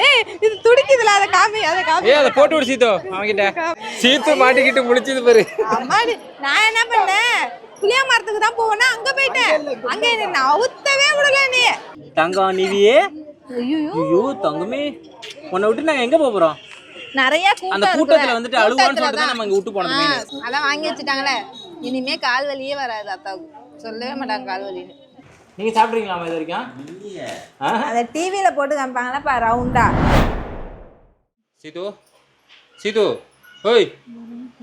ஏய் இது துடிக்குதுல அத காமி ஏய் அத போட்டு விடு சீதோ அவங்கிட்ட சீத்து மாட்டிக்கிட்டு முழிச்சது பாரு அம்மாடி நான் என்ன பண்ணேன் புளிய மரத்துக்கு தான் போவேனா அங்க போயிட்டேன் அங்க என்ன அவுத்தவே விடல நீ தங்கம் நிவியே ஐயோ தங்கமே உன்னை விட்டு நாங்க எங்க போறோம் நிறைய அந்த கூட்டத்துல வந்துட்டு அழுவான்னு சொல்லிட்டு நம்ம இங்க விட்டு போனோமே அதான் வாங்கி வச்சிட்டாங்களே இனிமே கால் வலியே வராது அத்தாவுக்கு சொல்லவே மாட்டாங்க கால் வலின்னு நீங்க சாப்பிடுறீங்களா இது வரைக்கும் அத டிவில போட்டு காமிப்பாங்கல பா ரவுண்டா சீது சீது ஓய்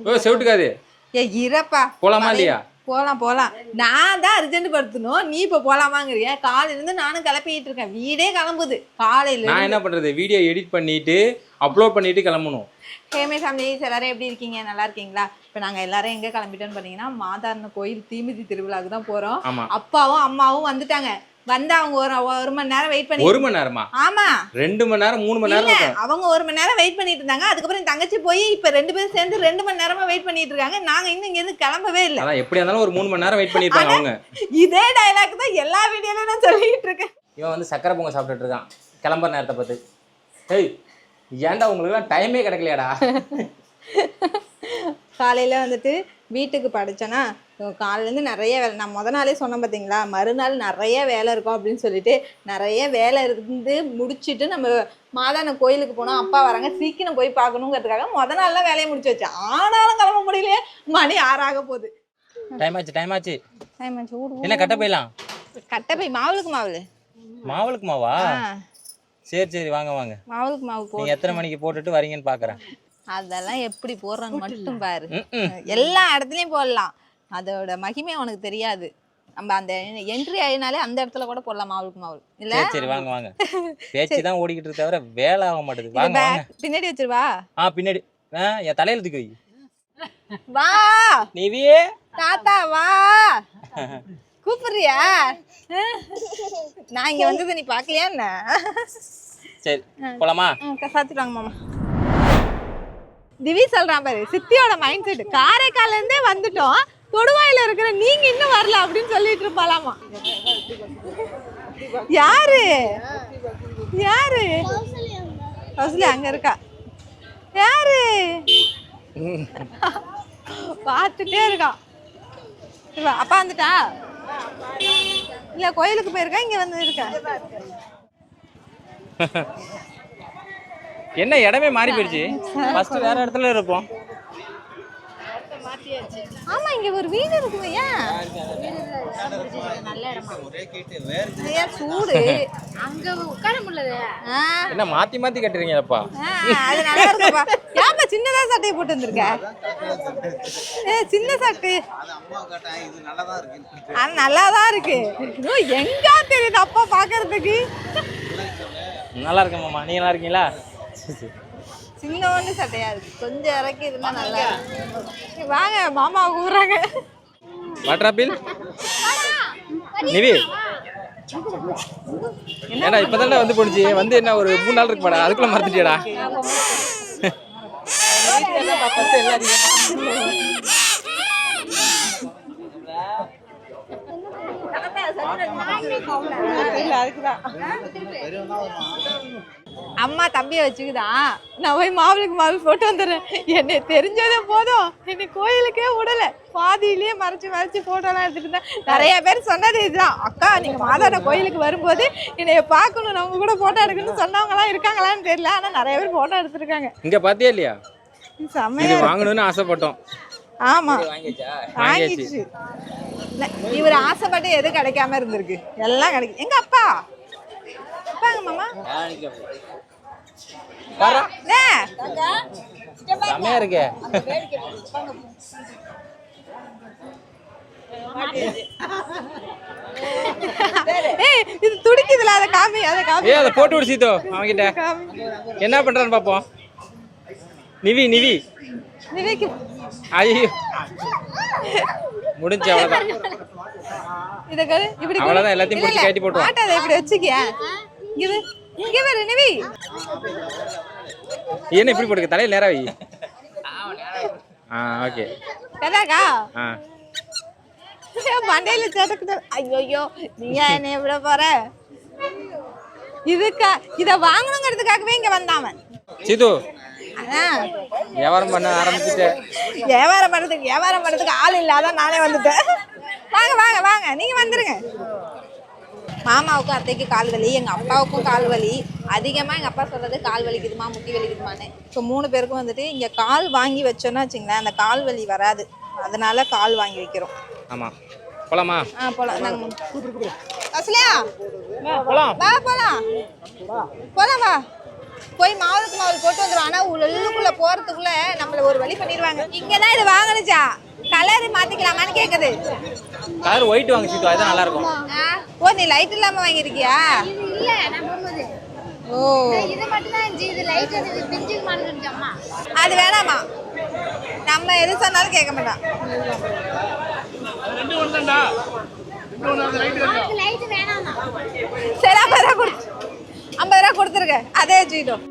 ஓய் செவுட்டுக்காது ஏய் இரப்பா போலாமா இல்லையா போலாம் நான் தான் அர்ஜென்ட் படுத்தணும் நீ இப்ப போலாமாங்கறியா காலையில இருந்து நானும் கிளப்பிட்டு இருக்கேன் வீடே கிளம்புது காலையில நான் என்ன பண்றது வீடியோ எடிட் பண்ணிட்டு அப்லோட் பண்ணிட்டு கிளம்பணும் ஹேமே ஃபேமிலிஸ் எல்லாரும் எப்படி இருக்கீங்க நல்லா இருக்கீங்களா இப்போ நாங்கள் எல்லாரும் எங்கே கிளம்பிட்டோன்னு பார்த்தீங்கன்னா மாதாரண கோயில் தீமிதி திருவிழாவுக்கு தான் போகிறோம் அப்பாவும் அம்மாவும் வந்துட்டாங்க வந்து அவங்க ஒரு மணி நேரம் வெயிட் பண்ணி 1 மணி நேரமா ஆமா 2 மணி நேரம் 3 மணி நேரம் அவங்க 1 மணி நேரம் வெயிட் பண்ணிட்டு இருந்தாங்க அதுக்கப்புறம் என் தங்கச்சி போய் இப்போ 2 பேரும் சேர்ந்து 2 மணி நேரமா வெயிட் பண்ணிட்டு இருக்காங்க நாங்க இன்னும் இங்க இருந்து கிளம்பவே இல்லை அதான் எப்படியா இருந்தாலும் ஒரு 3 மணி நேரம் வெயிட் பண்ணிருப்பாங்க அவங்க இதே டயலாக் தான் எல்லா வீடியோலயும் நான் சொல்லிட்டு இருக்கேன் இவன் வந்து சக்கரை பொங்கல் சாப்பிட்டுட்டு இருக்கான் கிளம்புற நேரத்தை பார்த்து ஏய் ஏன்டா உங்களுக்கு டைமே கிடைக்கலையாடா காலையில வந்துட்டு வீட்டுக்கு படிச்சேன்னா காலையிலேருந்து நிறைய வேலை நான் முத நாளே சொன்னேன் பார்த்தீங்களா மறுநாள் நிறைய வேலை இருக்கும் அப்படின்னு சொல்லிட்டு நிறைய வேலை இருந்து முடிச்சுட்டு நம்ம மாதான கோயிலுக்கு போனோம் அப்பா வராங்க சீக்கிரம் போய் பார்க்கணுங்கிறதுக்காக முத நாள்லாம் வேலையை முடிச்சு வச்சேன் ஆனாலும் கிளம்ப முடியலையே மணி 6 ஆக போகுது டைம் ஆச்சு என்ன கட்ட போயிடலாம் கட்ட போய் மாவுளுக்கு மாவா சரி வாங்க மாவுளுக்கு மாவு நீங்க எத்தனை மணிக்கு போட்டுட்டு வரீங்கன்னு பாக்குறேன் அதெல்லாம் எப்படி போடுறாங்க மட்டும் பாரு எல்லா இடத்துலயும் போடலாம் அதோட மகிமை உனக்கு தெரியாது நம்ம அந்த என்ட்ரி ஆயினாலே அந்த இடத்துல கூட போடலாம் மாவுளுக்கு மாவு இல்ல சரி வாங்க பேச்சு தான் ஓடிக்கிட்டு இருக்க தவிர வேலை ஆக மாட்டேங்குது வாங்க பின்னாடி வச்சிருவா பின்னாடி என் தலையில தூக்கி வை வா நிவியே தாத்தா வா கூப்பிடுறியா நான் இங்க வந்தது நீ பாக்கலையா என்ன சரி போலாமா சாத்திட்டாங்க மாமா திவி சொல்றான் பாரு சித்தியோட மைண்ட் செட் காரைக்கால்ல இருந்தே வந்துட்டோம் தொடுவாயில இருக்கிற நீங்க இன்னும் வரல அப்படின்னு சொல்லிட்டு இருப்பாலாமா யாரு கௌசல்யா அங்க இருக்கா யாரு பார்த்துட்டே இருக்கா அப்பா வந்துட்டா இல்ல கோயிலுக்கு போயிருக்கா இங்க வந்து இருக்கா என்ன இடமே மாறி போயிடுச்சு ஃபர்ஸ்ட் வேற இடத்துல இருப்போம் ஆமா இங்க ஒரு வீடு இருக்குது ஏன் நல்ல இடமா ஒரே சூடு அங்க உட்கார முடியல என்ன மாத்தி கட்டுறீங்கப்பா அது நல்லா இருக்குப்பா ஏமா சின்னதா சட்டை போட்டு வந்திருக்க சின்ன சட்டை அது அம்மா கேட்டேன் இது நல்லாதான் இருக்கு அது நல்லாதான் இருக்கு எங்க தெரியுது அப்பா பாக்குறதுக்கு நல்லா இருக்கு மாமா நீங்க நல்லா இருக்கீங்களா சின்னோண்டு சட்டையா இருக்கு கொஞ்சம் இறக்கி இருந்தா நல்லா இருக்கு வாங்க மாமா கூறாங்க வாட்டர் ஆப்பிள் நிவி என்னடா இப்பதான்டா வந்து போனுச்சு வந்து என்ன ஒரு 3 நாள் இருக்குமாடா அதுக்குள்ள மறந்துட்டியாடா அம்மா தம்பியை வச்சுக்குதான் நான் போய் மாவுளுக்கு மாவு போட்டு வந்துடுறேன் என்னை தெரிஞ்சதே போதும் என்னை கோயிலுக்கே விடல பாதியிலேயே மறைச்சு போட்டோலாம் எடுத்துட்டு இருந்தேன் நிறைய பேர் சொன்னது இதுதான் அக்கா நீங்க மாதான கோயிலுக்கு வரும்போது என்னைய பார்க்கணும் நான் உங்க கூட போட்டோ எடுக்கணும்னு சொன்னவங்கலாம் இருக்காங்களான்னு தெரியல ஆனா நிறைய பேர் போட்டோ எடுத்துருக்காங்க இங்க பாத்தியா இல்லையா செம்மையா வாங்கணும்னு ஆசைப்பட்டோம் ஆமா வாங்கிடுச்சு இவர் ஆசைப்பட்டு எது கிடைக்காம இருந்திருக்கு எல்லாம் கிடைக்கும் எங்க அப்பா அப்பாங்க மாமா செம்மையா இருக்கே இது துடிக்குதுல அத காமி ஏய் அத போட்டு விடு சீதோ அவங்கிட்ட என்ன பண்றான்னு பாப்போம் நிவிக்கு ஐயோ முடிஞ்சு அவ்வளவுதான் இப்படி அவ்வளவுதான் எல்லாத்தையும் போட்டு கட்டி போட்டுறோம் மாட்டாத இப்படி வச்சுக்கியா இங்க வர நிவி என்ன இப்படி போடுங்க தலையில நேரா வை ஓகே கதாக்கா மண்டையில சதக்குது ஐயோ நீ என்ன விட போற இத வாங்கணுங்கிறதுக்காகவே இங்க வந்தாவன். சீது அதான் வியாபாரம் பண்ண ஆரம்பிச்சுட்டேன். வியாபாரம் பண்றதுக்கு ஆள் இல்லாத நானே வந்துட்டேன். வாங்க வாங்க வாங்க, நீங்க வந்துருங்க. மாமாவுக்கும் அத்தைக்கு கால் வலி, எங்கள் அப்பாவுக்கும் கால் வலி. அதிகமாக எங்கள் அப்பா சொல்கிறது கால் வலிக்குதுமா, முட்டி வலிக்குதுமான்னு. ஸோ 3 பேருக்கும் வந்துட்டு இங்கே கால் வாங்கி வச்சோன்னா வச்சுங்களேன், அந்த கால் வலி வராது. அதனால கால் வாங்கி வைக்கிறோம். ஆமாம், போலாமா? போகலாம். நாங்கள் அசலியா போலாம், வா போகலாம் வா. போய் மாவுக்கு மாவு போட்டு வந்துடும். ஆனால் உள்ளுக்குள்ளே போகிறதுக்குள்ளே நம்மளை ஒரு வழி பண்ணிடுவாங்க. இங்கே தான் இது வாங்கினுச்சா, கலர் மாற்றிக்கலாமான்னு கேட்குது. கலர் ஒயிட் வாங்க சீத்து, அதுதான் நல்லா இருக்கும். ஓ, நீ லைட் இல்லாமல் வாங்கியிருக்கியா? ஓ, அது வேணாமா, நம்ம எது சொன்னாலும் கேட்க மாட்டான். சரி, 50 ரூபா கொடுத்துருக்க, அதே வச்சுக்கிட்டோம்.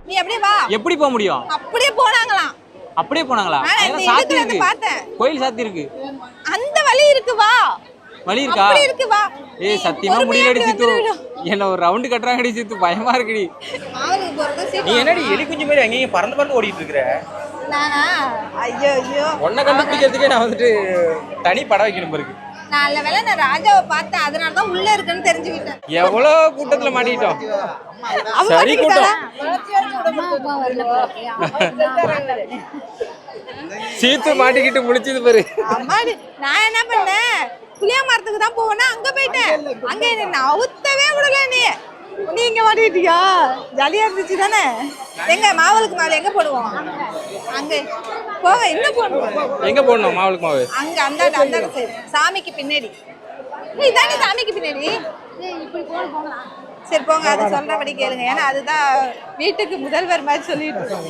நீ அப்படியே வா. எப்படி போக முடியும்? அப்படியே போனாங்களாம். அப்படியே போனாங்களா? சாத்தி இருக்கு, கோயில் சாத்தி இருக்கு. அந்த வழி இருக்கு, வா. வழி இருக்கா? அப்படி இருக்கு, வா. ஏய் சத்தியமா முடியலடி சீத்து, என்ன ஒரு ரவுண்ட் கட்டறாங்கடி சீத்து, பயமா இருக்குடி. ஆவலுக்கு போறது சீத்து. நீ என்னடி எலி குஞ்சு மாதிரி அங்கேயும் பறந்து ஓடிட்டு இருக்கற? நானா? ஐயோ ஐயோ, உன்னை கண்டுபிடிக்கிறதுக்கே நான் வந்துட்டு தனி படம் வைக்கணும் பாருக்கு. நல்ல வேளை நான் ராஜாவை பார்த்தேன், அதனால தான் உள்ள இருக்குன்னு தெரிஞ்சுக்கிட்டேன். எவ்வளவு கூட்டத்துல மாட்டிட்டோம். சரி கூட்டம். சீத்து மாட்டிக்கிட்டு முடிச்சது பாரு. அம்மாடி, நான் என்ன பண்ணேன், புளியா மரத்துக்கு தான் போவேன்னா அங்க போயிட்டேன். அங்க என்ன அவுத்தவே விடல. நீ இங்க மாட்டிட்டியா? ஜாலியா இருந்துச்சு தானே? எங்க மாவளுக்கு மாவு எங்க போடுவோம்? அங்க போக இன்னும் போடுவோம். எங்க போடணும் மாவளுக்கு மாவு? அங்க அந்த சைடு சாமிக்கு பின்னாடி. இதானே சாமிக்கு பின்னாடி. சரி போங்க, அது சொல்றபடி கேளுங்க. ஏன்னா அதுதான் வீட்டுக்கு முதல்வர் மாதிரி சொல்லிட்டு இருக்கோம்.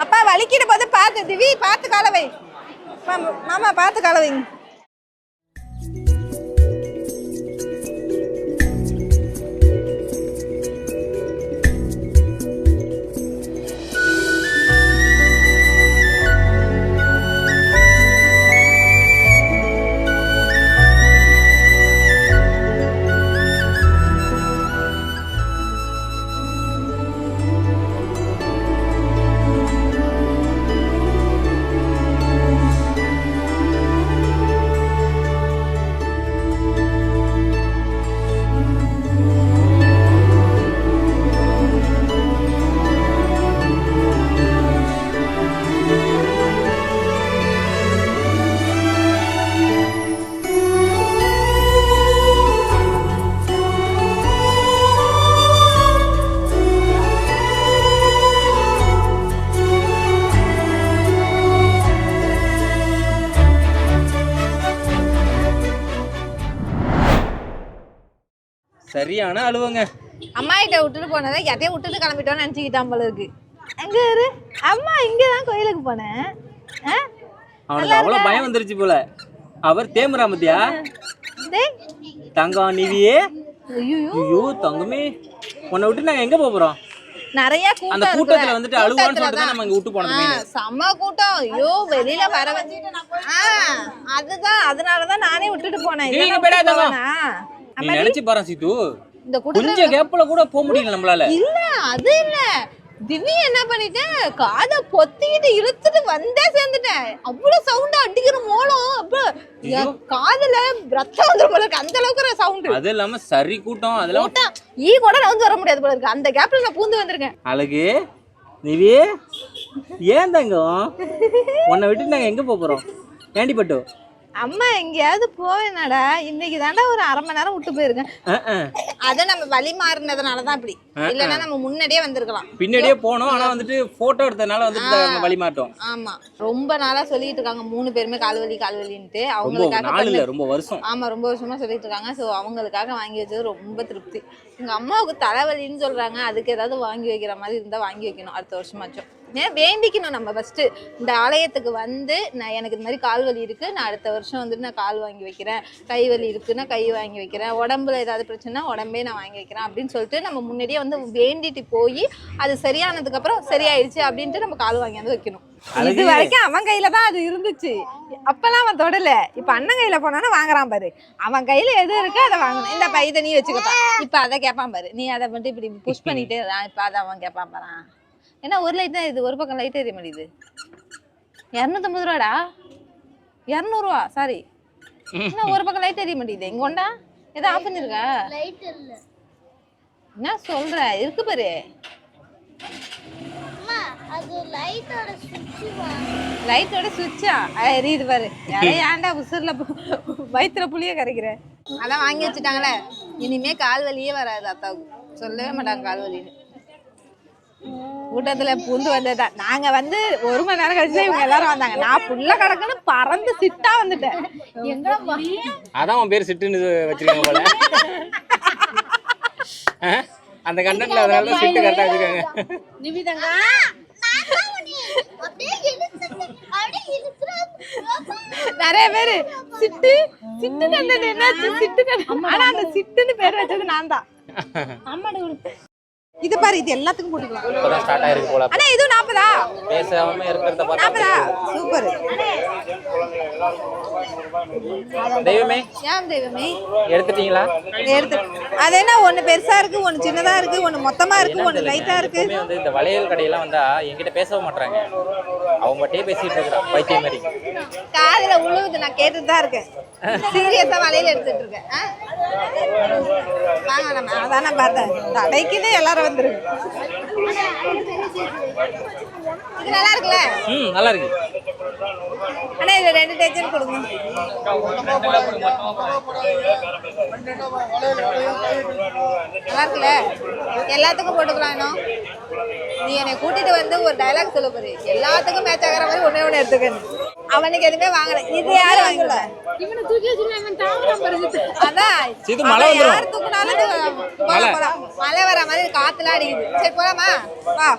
அப்பா வலிக்கிற போது பார்த்து, திவி பார்த்து காலவை. மாமா பார்த்து காலவைங்க. சரியான அழுவங்க. அம்மா கிட்ட விட்டுட்டு போனதை எதையும் விட்டுட்டு கிளம்பிட்டோன்னு நினச்சிக்கிட்டான் போல இருக்கு. அங்க இரு அம்மா, இங்கதான் கோயிலுக்கு போனேன். அவனுக்கு அவ்வளவு பயம் வந்துருச்சு போல. அவர் தேமுறா மத்தியா தங்கம் நிவியே. ஐயோ தங்கமே, உன்னை விட்டு நாங்க எங்க போறோம்? நிறைய அந்த கூட்டத்துல வந்துட்டு அழுவான்னு சொல்லிட்டு நம்ம இங்க விட்டு போனோமே. செம்ம கூட்டம். ஐயோ வெளியில வர அதுதான், அதனாலதான் நானே விட்டுட்டு போனேன். நீ நினைச்சு பாரு சீத்து, இந்த கொஞ்சம் கேப்ல கூட போக முடியல நம்மளால. இல்ல அது இல்ல, திவ்யா என்ன பண்ணிட்டேன், காதை பொத்திக்கிட்டு இழுத்துட்டு வந்தே சேர்ந்துட்டேன். அவ்வளவு சவுண்டா அடிக்கிற மோளம், அப்ப காதுல ரத்தம் வந்துரும் போல இருக்கு, அந்த அளவுக்கு சவுண்ட். அது இல்லாம சரி கூட்டம், அதெல்லாம் ஈ கூட நவுந்து வர முடியாது போல இருக்கு. அந்த கேப்ல நான் பூந்து வந்திருக்கேன். அழகு நிவி, ஏன் தங்கம் உன்னை விட்டு நாங்க எங்க போறோம்? ஏண்டி பட்டு அம்மா எங்கேயாவது போவேனாடா, இன்னைக்கு தாண்டா ஒரு 1/2 மணி நேரம் விட்டு போயிருக்கேன். அத நம்ம வழி மாறினதுனாலதான் இப்படி, இல்லன்னா நம்ம முன்னாடியே வந்திருக்கலாம். பின்னாடியே போனோம், ஆனா வந்துட்டு போட்டோ எடுத்ததுனால வந்துட்டு வழி மாட்டோம். ஆமா, ரொம்ப நாளா சொல்லிட்டு இருக்காங்க 3 பேருமே கால்வலின்ட்டு. அவங்களுக்காக ரொம்ப வருஷம், ஆமா ரொம்ப வருஷமா சொல்லிட்டு இருக்காங்க. சோ அவங்களுக்காக வாங்கி வச்சது ரொம்ப திருப்தி. எங்க அம்மாவுக்கு தலைவலின்னு சொல்றாங்க, அதுக்கு ஏதாவது வாங்கி வைக்கிற மாதிரி இருந்தா வாங்கி வைக்கணும் அடுத்த வருஷமாச்சும். ஏன் வேண்டிக்கணும் நம்ம ஃபர்ஸ்ட் இந்த ஆலயத்துக்கு வந்து நான் எனக்கு இந்த மாதிரி கால் வலி இருக்கு, நான் அடுத்த வருஷம் வந்துட்டு நான் கால் வாங்கி வைக்கிறேன், கை வலி இருக்குன்னா கை வாங்கி வைக்கிறேன், உடம்புல ஏதாவது பிரச்சனைனா உடம்பே நான் வாங்கி வைக்கிறேன் அப்படின்னு சொல்லிட்டு நம்ம முன்னாடியே வந்து வேண்டிட்டு போய் அது சரியானதுக்கு அப்புறம் சரியாயிடுச்சு அப்படின்ட்டு நம்ம கால் வாங்கி வந்து வைக்கணும். இது வரைக்கும் அவன் கையில தான் அது இருந்துச்சு, அப்பெல்லாம் அவன் தொடல. இப்ப அண்ணன் கையில போனானா வாங்குறான் பாரு, அவன் கையில எது இருக்கோ அதை வாங்கணும். இந்த பைதை நீ வச்சுக்கப்பா, இப்ப அதை கேட்பான் பாரு, நீ அதை மட்டும் இப்படி புஷ் பண்ணிட்டு இப்ப அதை அவன் கேட்பான் பாரு. ஏன்னா ஒரு லைட் தான் இது, ஒரு பக்கம் லைட் எரிய மாட்டேங்குது. 250 ரூபாடா, 200 ரூபா சாரி. என்ன ஒரு பக்கம் லைட் எரிய மாட்டேங்குது, இங்க கொண்டா எதை ஆஃப் பண்ணிருக்கா? என்ன சொல்ற, இருக்கு பாரு லைட்டோட சுவிட்சா எரியுது பாரு. ஏன்டா உசுர்ல வயிற்றுல புளிய கரைக்கிற? அதான் வாங்கி வச்சுட்டாங்களே, இனிமே கால் வலியே வராது அத்தாவுக்கு, சொல்லவே மாட்டாங்க கால் வலின்னு. கூட்டத்துல பூந்து வந்ததா, நாங்க வந்து 1 மணி நேரம் கழிச்சு இவங்க எல்லாரும் வந்தாங்க, நான் புள்ள கிடக்குன்னு பறந்து சிட்டா வந்துட்டேன். அதான் உன் பேர் சிட்டுன்னு வச்சிருக்காங்க போல. அந்த கண்டென்ட்ல அதனால சிட்டு கரெக்டா வச்சிருக்காங்க. நிமிதங்க நிறைய பேரு சிட்டு சிட்டு கண்டது என்னாச்சு, சிட்டு கண்டது. ஆனா அந்த சிட்டுன்னு பேர் வச்சது நான் தான். இது பாரு, இது எல்லாத்துக்கும் போட்டுக்கலாம். இப்பதான் ஸ்டார்ட் ஆயிருக்கு போல. அண்ணா இது 40ஆ? பேசாம இருக்கிறத பார்த்தா 40ஆ? சூப்பர். தெய்வமே, ஏன் தெய்வமே எடுத்துட்டீங்களா? எடுத்து அது என்ன, ஒன்னு பெருசா இருக்கு, ஒன்னு சின்னதா இருக்கு, ஒன்னு மொத்தமா இருக்கு, ஒன்னு லைட்டா இருக்கு. வந்து இந்த வளையல் கடையெல்லாம் வந்தா என்கிட்ட பேசவே மாட்டாங்க, அவங்க மட்டும் பேசிட்டு இருக்கா பைத்தியம் மாதிரி. காதுல உழுவுது, நான் கேட்டுட்டு தான் இருக்கேன். சீரியஸா வளையல் எடுத்துட்டு இருக்கேன். வாங்க நம்ம அதானே பார்த்தேன், தடைக்குன்னு எல்லாரும் வந்துருக்கு. இது நல்லா இருக்குல்ல? நல்லா இருக்கு. அண்ணா இது 2 டஜன் கொடுங்க. நல்லா இருக்குல்ல? எல்லாத்துக்கும் போட்டுக்கலாம். இன்னும் நீ என்னை கூட்டிட்டு வந்து ஒரு டைலாக் சொல்ல போறீ, எல்லாத்துக்கும் மேட்ச் ஆகிற மாதிரி ஒண்ணே ஒண்ணு எடுத்துக்கணும். அவனுக்கு எதுவுமே வாங்கல, இது யாரும் வாங்கல, இவனை தூக்கி வச்சு அதான் யார் தூக்குனாலும் மழை வர மாதிரி காத்துலாம் அடிக்குது. சரி போலாமா? வா.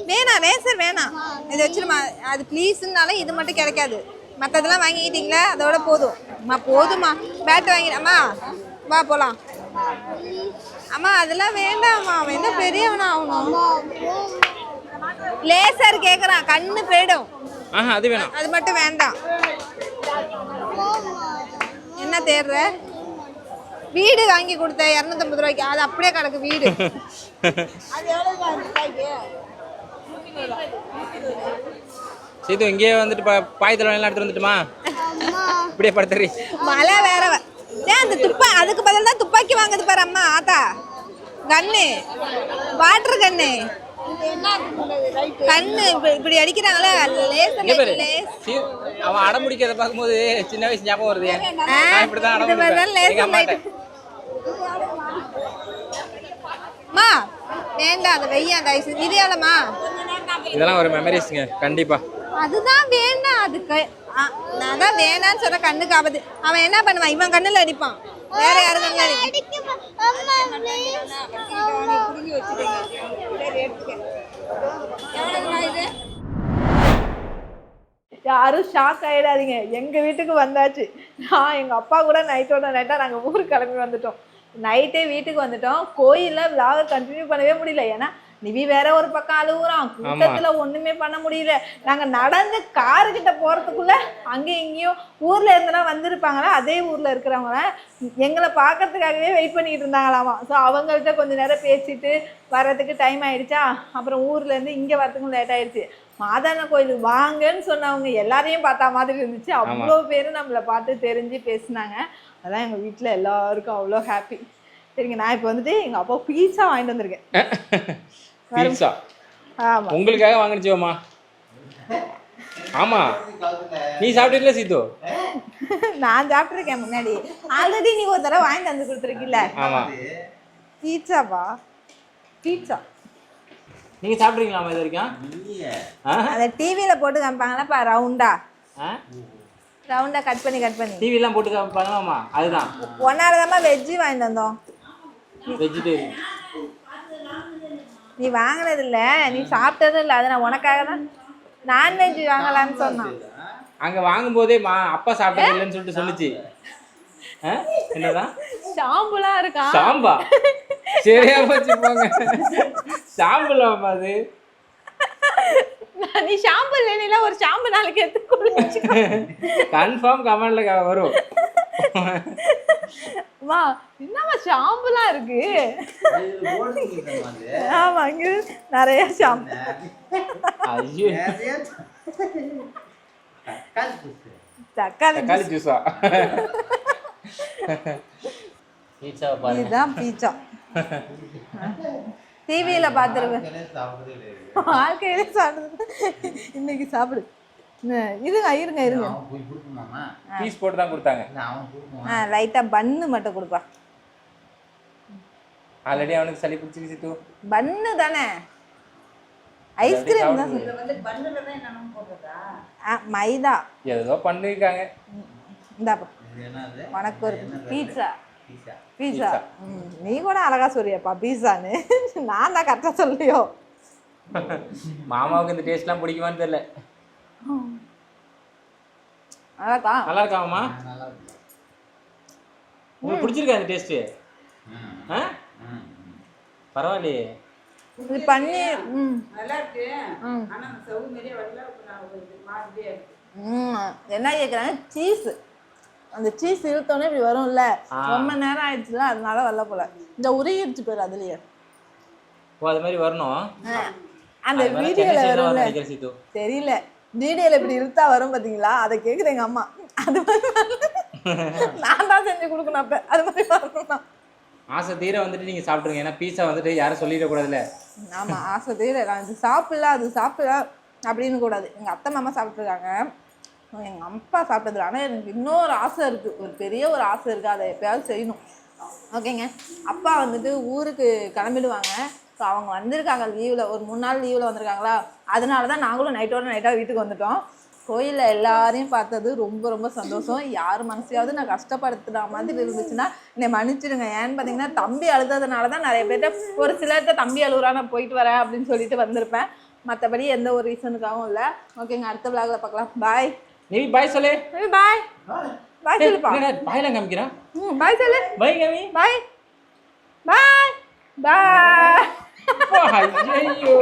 வேணாம் ரேசர் வேணாம், இது வச்சிருமா. அது ப்ளீஸ்னால இது மட்டும் கிடைக்காது, மற்றதெல்லாம் வாங்கிக்கிட்டீங்களா அதோட போதும். அம்மா போதுமா, பேட் வாங்கிடாமா, வா போலாம். அம்மா அதெல்லாம் வேண்டாம்மா, அவன் என்ன பெரியவனா ஆகணும். லேசர் கேக்குறான், கண்ணு போயிடும். அது வேணாம், அது மட்டும் வேண்டாம். என்ன தேடுற? வீடு வாங்கி கொடுத்த 250 ரூபாய்க்கு, அது அப்படியே கிடக்கு வீடு. அது எவ்வளவு? சீது இங்கேயே வந்துட்டு பாயத்தில் எல்லாம் எடுத்து வந்துட்டுமா, இப்படியே படுத்துறீ. மழை வேற அந்த அதுக்கு பதில் தான் துப்பாக்கி வாங்குது பாரு அம்மா ஆத்தா. கண்ணு, வாட்டர் கண்ணு, கண்ணு இப்படி அடிக்கிறாங்களே அவன் அடம் முடிக்கிறத பார்க்கும்போது சின்ன வயசு ஞாபகம் வருது. இப்படிதான் அடம். வேண்டாம் அந்த வெய்யா தயசு இதையாலமா, இதெல்லாம் ஒரு மெமரிஸ்ங்க கண்டிப்பா. அதுதான் வேண்டாம், அதுக்கு நான் தான் வேணான்னு சொல்ற. கண்ணுக்கு ஆபத்து. அவன் என்ன பண்ணுவான், இவன் கண்ணுல அடிப்பான், வேற யாரு கண்ணுல யாரும் ஷாக் ஆயிடாதீங்க. எங்க வீட்டுக்கு வந்தாச்சு. நான் எங்க அப்பா கூட நைட்டோட நைட்டா நாங்க ஊருக்கு கிளம்பி வந்துட்டோம். நைட்டே வீட்டுக்கு வந்துட்டோம். கோயில்ல விளாக கண்டினியூ பண்ணவே முடியல, ஏன்னா நிவி வேற ஒரு பக்கம் அழுகுறான், கூட்டத்துல ஒண்ணுமே பண்ண முடியல. நாங்க நடந்து காரு கிட்ட போறதுக்குள்ள அங்கேயும் இங்கேயும் ஊர்ல இருந்தெல்லாம் வந்திருப்பாங்களா, அதே ஊர்ல இருக்கிறவங்கள எங்களை பாக்கிறதுக்காகவே வெயிட் பண்ணிட்டு இருந்தாங்களாமா. ஸோ அவங்கள்ட்ட கொஞ்ச நேரம் பேசிட்டு வர்றதுக்கு டைம் ஆயிடுச்சா. அப்புறம் ஊர்ல இருந்து இங்க வரதுக்கும் லேட் ஆயிடுச்சு. மாதான கோயிலுக்கு வாங்கன்னு சொன்னவங்க எல்லாரையும் பார்த்தா மாதிரி இருந்துச்சு. அவ்வளோ பேரும் நம்மளை பார்த்து தெரிஞ்சு பேசினாங்க. அதான் எங்கள் வீட்டில் எல்லாருக்கும் அவ்வளோ ஹாப்பி. சரிங்க, நான் இப்போ வந்துட்டு எங்கள் அப்பா பீஸா வாங்கிட்டு வந்திருக்கேன். பீஸா உங்களுக்காக வாங்கிடுச்சோம்மா? ஆமா, நீ சாப்பிட்டுல சீத்து? நான் சாப்பிட்டுருக்கேன் முன்னாடி, ஆல்ரெடி நீ ஒரு தடவை வாங்கிட்டு வந்து கொடுத்துருக்கீல்ல. ஆமா, பீட்சாவா? பீட்சா நீங்க சாப்பிட்றீங்களா இது வரைக்கும்? அதை டிவியில போட்டு காமிப்பாங்களாப்பா, ரவுண்டா ரவுண்டா கட் பண்ணி டிவிலாம் போட்டு காமிப்பாங்களாமா, அதுதான். ஒன்னாலதாம்மா வெஜ்ஜு வாங்கிட்டு வந்தோம். வெஜிடேரியன் நீ வாங்கினது இல்ல, நீ சாப்பிட்டதும் இல்லை. அது நான் உனக்காக தான் நான்வெஜ் வாங்கலான்னு சொன்னான். அங்க வாங்கும்போதே அப்பா சாப்பிட்டது இல்லைன்னு சொல்லிட்டு சொல்லுச்சு. என்னதான் ஷாம்புலாம் இருக்கா? சாம்பா சரியா போச்சு போங்க. சாம்பலாமா அது? நீ ஷாம்பு இல்லைன்னா ஒரு ஷாம்பு நாளைக்கு எடுத்து குளிச்சு கன்ஃபார்ம் கமெண்ட்ல வரும். வா, என்னமா ஷாம்புலாம் இருக்கு? ஆமா, இங்க நிறைய ஷாம்பு. ஐயோ, தக்காளி ஜூஸா? பீட்சா பாருங்க. இதுதான் பீட்சா. டிவியில பார்த்துருவேன், வாழ்க்கையிலே சாப்பிடுறது. இன்னைக்கு சாப்பிடு. இருங்க பீஸ் போட்டு தான் கொடுத்தாங்க. லைட்டா பன்னு மட்டும் கொடுப்பா. ஆல்ரெடி அவனுக்கு சளி பிடிச்சிருச்சு தூ. பன்னு தானே, ஐஸ்கிரீம் தான். மைதா ஏதோ பண்ணிருக்காங்க. இந்தாப்பா உனக்கு ஒரு பீட்சா. பீட்சா நீ கூட அழகா சொல்றியப்பா பீட்சான்னு. நான் தான் கரெக்டா சொல்லியோ. மாமாவுக்கு இந்த டேஸ்ட்லாம் பிடிக்குமான்னு தெரியல. அழகா நல்லா இருக்காமா? உங்களுக்கு பிடிச்சிருக்கா இந்த டேஸ்ட்? பரவாயில்லையே. இது பன்னீர் என்ன கேட்குறாங்க, சீஸ். அந்த சீஸ் இழுத்தோன்னே இப்படி வரும்ல, ரொம்ப நேரம் ஆயிடுச்சுல, அதனால வரல போல. இந்த உருகிடுச்சு பேர் அதுலயே. ஓ, அது மாதிரி வரணும். அந்த வீடியோல வரும்ல, தெரியல, வீடியோல இப்படி இழுத்தா வரும் பாத்தீங்களா, அதை கேக்குது எங்க அம்மா. அது மாதிரி நான் தான் செஞ்சு கொடுக்கணும். அப்ப அது மாதிரி வரணும். ஆசை தீர வந்துட்டு நீங்க சாப்பிட்டுருங்க. ஏன்னா பீஸா வந்துட்டு யாரும் சொல்லிடக்கூடாதுல்ல. ஆமா, ஆசை தீர நான் இது சாப்பிடல அது சாப்பிடல அப்படின்னு கூடாது. எங்க அத்தை மாமா சாப்பிட்ருக்காங்க, எங்க அப்பா சாப்பிட்டது. ஆனால் எனக்கு இன்னொரு ஆசை இருக்கு, ஒரு பெரிய ஒரு ஆசை இருக்கு, அதை எப்பயாவது செய்யணும். ஓகேங்க, அப்பா வந்துட்டு ஊருக்கு கிளம்பிடுவாங்க. ஸோ அவங்க வந்திருக்காங்க லீவில், ஒரு 3 நாள் லீவில் வந்திருக்காங்களா, அதனால தான் நாங்களும் நைட்டாக வீட்டுக்கு வந்துட்டோம். கோயிலில் எல்லாரையும் பார்த்தது ரொம்ப ரொம்ப சந்தோஷம். யார் மனசையாவது நான் கஷ்டப்படுத்துகிற மாதிரி இருந்துச்சுன்னா என்னை மன்னிச்சிடுங்க. ஏன்னு பார்த்தீங்கன்னா தம்பி அழுததுனால தான் நிறைய பேர்கிட்ட, ஒரு சிலர்கிட்ட தம்பி அழுகுறா நான் போயிட்டு வரேன் அப்படின்னு சொல்லிட்டு வந்திருப்பேன். மற்றபடி எந்த ஒரு ரீசனுக்காகவும் இல்லை. ஓகேங்க, அடுத்த விளாகில் பார்க்கலாம். பாய். நீ பாய் சொல்லு. பாய் பாய் சொல்லுப்பா. பாய்லாம் காமிக்கிறேன். பாய் சொல்லு. பாய் கமி. பாய் பாய் பாய். ஐயோ.